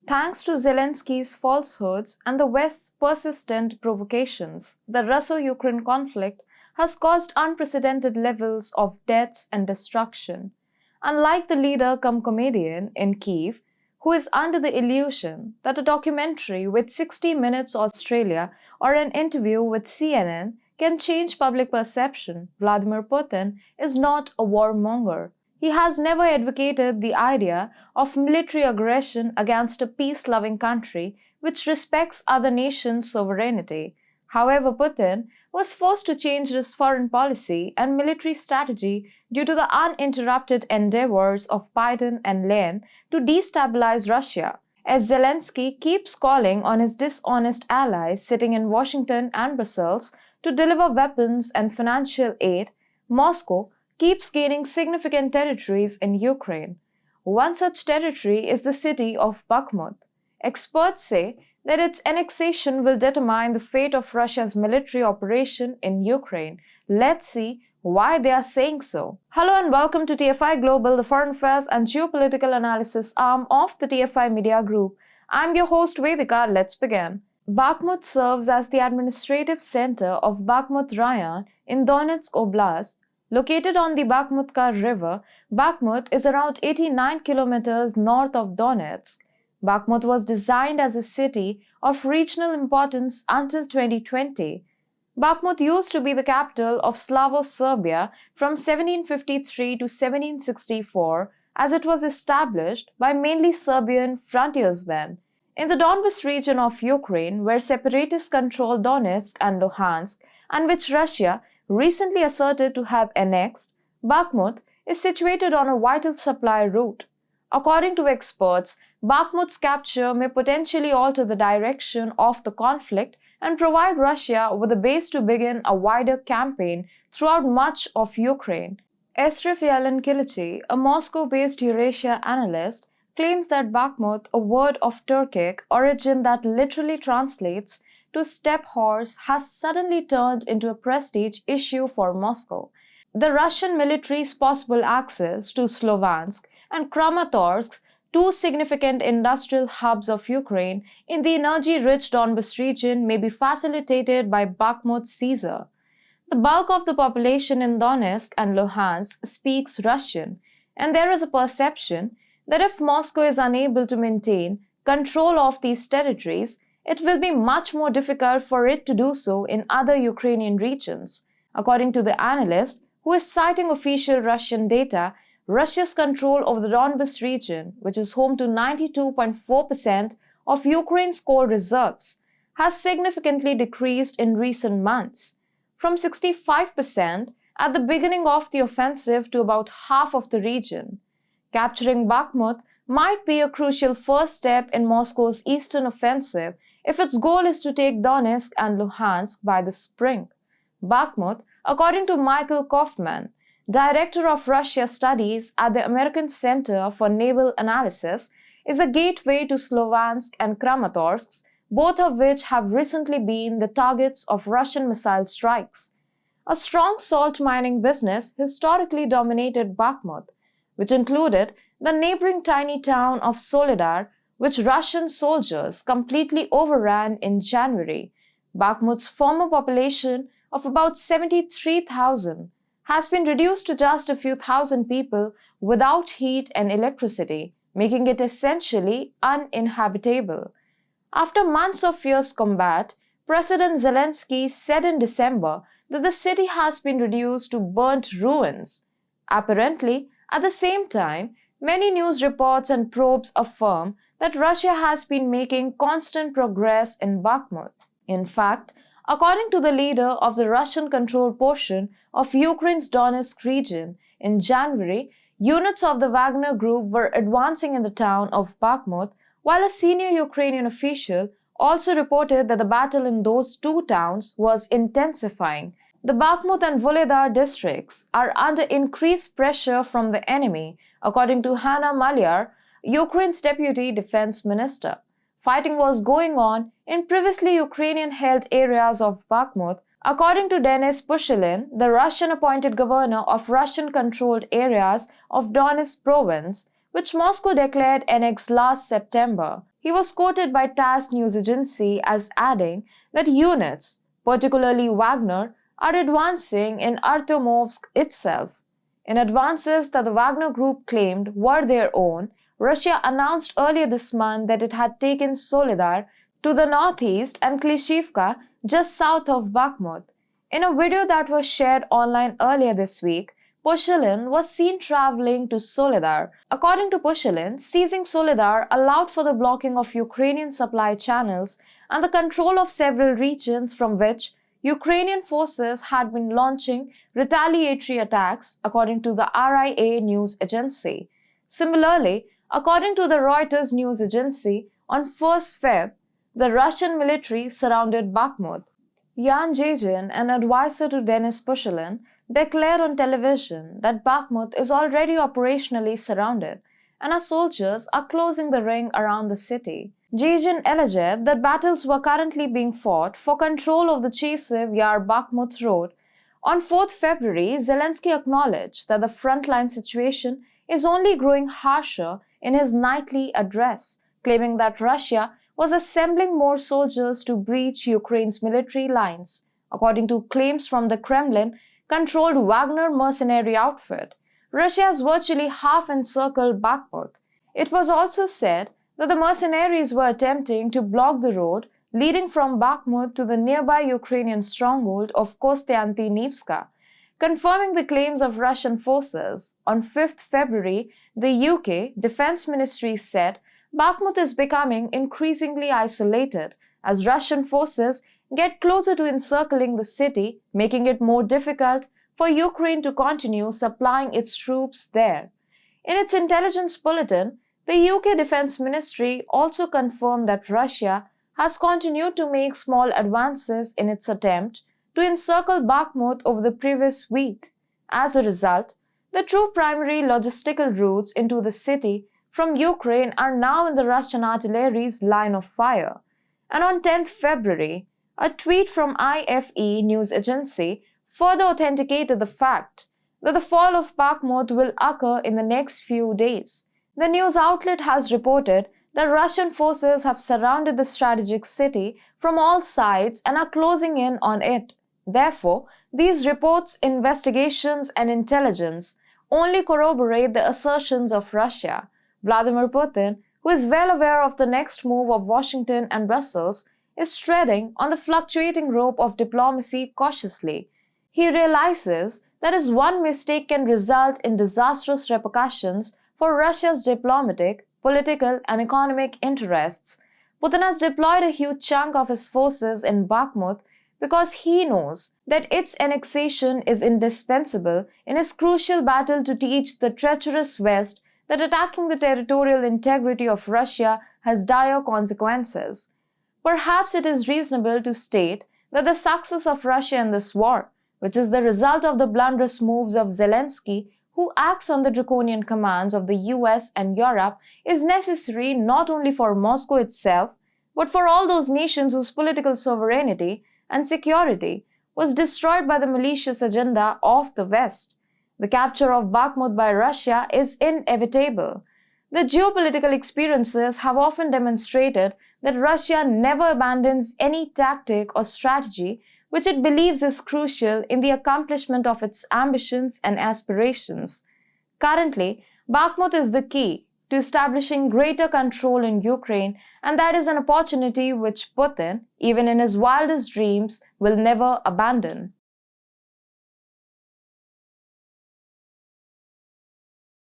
Thanks to Zelensky's falsehoods and the West's persistent provocations, the Russo-Ukraine conflict has caused unprecedented levels of deaths and destruction. Unlike the leader-cum-comedian in Kyiv, who is under the illusion that a documentary with 60 Minutes Australia or an interview with CNN can change public perception, Vladimir Putin is not a warmonger. He has never advocated the idea of military aggression against a peace-loving country which respects other nations' sovereignty. However, Putin was forced to change his foreign policy and military strategy due to the uninterrupted endeavors of Biden and Lenin to destabilize Russia. As Zelensky keeps calling on his dishonest allies sitting in Washington and Brussels to deliver weapons and financial aid, Moscow keeps gaining significant territories in Ukraine. One such territory is the city of Bakhmut. Experts say that its annexation will determine the fate of Russia's military operation in Ukraine. Let's see why they are saying so. Hello and welcome to TFIGlobal, the foreign affairs and geopolitical analysis arm of the TFI Media Group. I'm your host Vedika. Let's begin. Bakhmut serves as the administrative center of Bakhmut Rayon in Donetsk Oblast. Located on the Bakhmutka River, Bakhmut is around 89 kilometers north of Donetsk. Bakhmut was designed as a city of regional importance until 2020. Bakhmut used to be the capital of Slavo-Serbia from 1753 to 1764, as it was established by mainly Serbian frontiersmen. In the Donbas region of Ukraine, where separatists control Donetsk and Luhansk, and which Russia recently asserted to have annexed, Bakhmut is situated on a vital supply route. According to experts, Bakhmut's capture may potentially alter the direction of the conflict and provide Russia with a base to begin a wider campaign throughout much of Ukraine. Esrif Yelenkilici, a Moscow-based Eurasia analyst, claims that Bakhmut, a word of Turkic origin that literally translates to steppe horse, has suddenly turned into a prestige issue for Moscow. The Russian military's possible access to Slovansk and Kramatorsk, two significant industrial hubs of Ukraine in the energy-rich Donbas region, may be facilitated by Bakhmut's seizure. The bulk of the population in Donetsk and Luhansk speaks Russian, and there is a perception that if Moscow is unable to maintain control of these territories, it will be much more difficult for it to do so in other Ukrainian regions. According to the analyst, who is citing official Russian data, Russia's control over the Donbas region, which is home to 92.4% of Ukraine's coal reserves, has significantly decreased in recent months, from 65% at the beginning of the offensive to about half of the region. Capturing Bakhmut might be a crucial first step in Moscow's eastern offensive if its goal is to take Donetsk and Luhansk by the spring. Bakhmut, according to Michael Kaufman, director of Russia studies at the American Center for Naval Analysis, is a gateway to Slovansk and Kramatorsk, both of which have recently been the targets of Russian missile strikes. A strong salt mining business historically dominated Bakhmut, which included the neighboring tiny town of Soledar, which Russian soldiers completely overran in January. Bakhmut's former population of about 73,000 has been reduced to just a few thousand people without heat and electricity, making it essentially uninhabitable. After months of fierce combat, President Zelensky said in December that the city has been reduced to burnt ruins. Apparently, at the same time, many news reports and probes affirm that Russia has been making constant progress in Bakhmut. In fact, according to the leader of the Russian-controlled portion of Ukraine's Donetsk region, in January, units of the Wagner Group were advancing in the town of Bakhmut, while a senior Ukrainian official also reported that the battle in those two towns was intensifying. The Bakhmut and Vuhledar districts are under increased pressure from the enemy, according to Hanna Maliar, Ukraine's deputy defense minister. Fighting was going on in previously Ukrainian-held areas of Bakhmut. According to Denis Pushilin, the Russian-appointed governor of Russian-controlled areas of Donetsk province, which Moscow declared annexed last September. He was quoted by TASS news agency as adding that units, particularly Wagner, are advancing in Artyomovsk itself. In advances that the Wagner Group claimed were their own, Russia announced earlier this month that it had taken Soledar to the northeast and Klishivka just south of Bakhmut. In a video that was shared online earlier this week, Pushilin was seen traveling to Soledar. According to Pushilin, seizing Soledar allowed for the blocking of Ukrainian supply channels and the control of several regions from which Ukrainian forces had been launching retaliatory attacks, according to the RIA news agency. Similarly, according to the Reuters news agency, on 1st Feb, the Russian military surrounded Bakhmut. Yan Jejin, an advisor to Denis Pushilin, declared on television that Bakhmut is already operationally surrounded and our soldiers are closing the ring around the city. Jejin alleged that battles were currently being fought for control of the Chasiv Yar-Bakhmut road. On 4th February, Zelensky acknowledged that the frontline situation is only growing harsher in his nightly address, claiming that Russia was assembling more soldiers to breach Ukraine's military lines, according to claims from the Kremlin-controlled Wagner mercenary outfit. Russia has virtually half encircled Bakhmut. It was also said that the mercenaries were attempting to block the road leading from Bakhmut to the nearby Ukrainian stronghold of Kostiantynivka, confirming the claims of Russian forces. On 5th February, the UK Defense Ministry said Bakhmut is becoming increasingly isolated as Russian forces get closer to encircling the city, making it more difficult for Ukraine to continue supplying its troops there. In its intelligence bulletin, the UK Defense Ministry also confirmed that Russia has continued to make small advances in its attempt to encircle Bakhmut over the previous week. As a result, the two primary logistical routes into the city from Ukraine are now in the Russian artillery's line of fire. And on 10th February, a tweet from IFE news agency further authenticated the fact that the fall of Bakhmut will occur in the next few days. The news outlet has reported that Russian forces have surrounded the strategic city from all sides and are closing in on it. Therefore, these reports, investigations, and intelligence only corroborate the assertions of Russia. Vladimir Putin, who is well aware of the next move of Washington and Brussels, is treading on the fluctuating rope of diplomacy cautiously. He realizes that his one mistake can result in disastrous repercussions for Russia's diplomatic, political, and economic interests. Putin has deployed a huge chunk of his forces in Bakhmut because he knows that its annexation is indispensable in his crucial battle to teach the treacherous West that attacking the territorial integrity of Russia has dire consequences. Perhaps it is reasonable to state that the success of Russia in this war, which is the result of the blunderous moves of Zelensky, who acts on the draconian commands of the US and Europe, is necessary not only for Moscow itself, but for all those nations whose political sovereignty and security was destroyed by the malicious agenda of the West. The capture of Bakhmut by Russia is inevitable. The geopolitical experiences have often demonstrated that Russia never abandons any tactic or strategy which it believes is crucial in the accomplishment of its ambitions and aspirations. Currently, Bakhmut is the key to establishing greater control in Ukraine, and that is an opportunity which Putin, even in his wildest dreams, will never abandon.